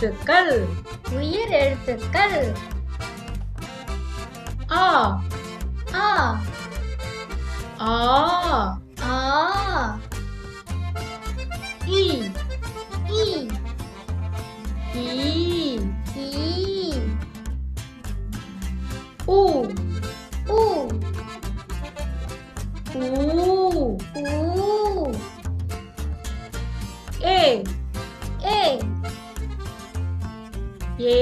எழுத்துக்கள். உயிர் எழுத்துக்கள். ஆ ஆ ஆ ஆ இ ஈ ஈ ஈ உ ஊ ஊ ஊ ஏ ஏ ஏ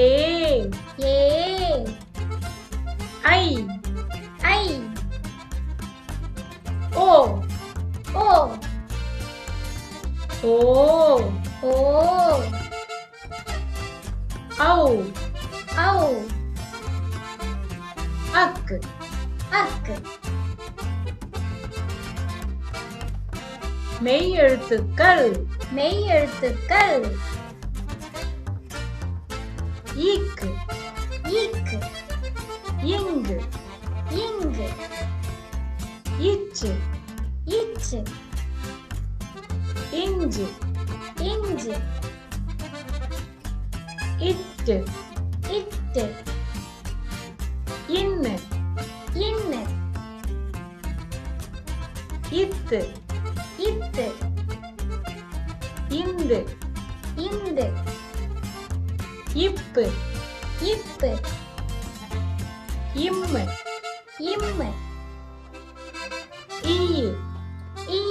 ஏ ஐ ஐ ஓ ஓ ஓ ஓ ஔ ஔ அக் அக் மெய் எழுத்துக்கள். மெய் எழுத்துக்கள். இக் இக் இங்கு இங்கு இச்சு இச்சு இஞ்சு இஞ்சு இட்டு இட்டு இன்னு இன்னு இத்து இத்து இந்து இந்து இப்பு இப்பு இம்மு இம்மு ஈ ஈ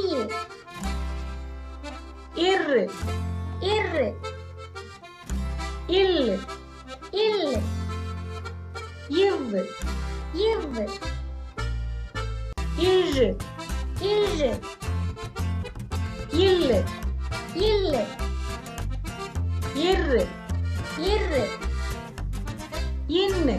இர்ரு இர்ரு இல்லு இல்லு இவ்வு இவ்வு இழு இழு இல்லு இல்லு இர்ரு இர்ரு இன்னு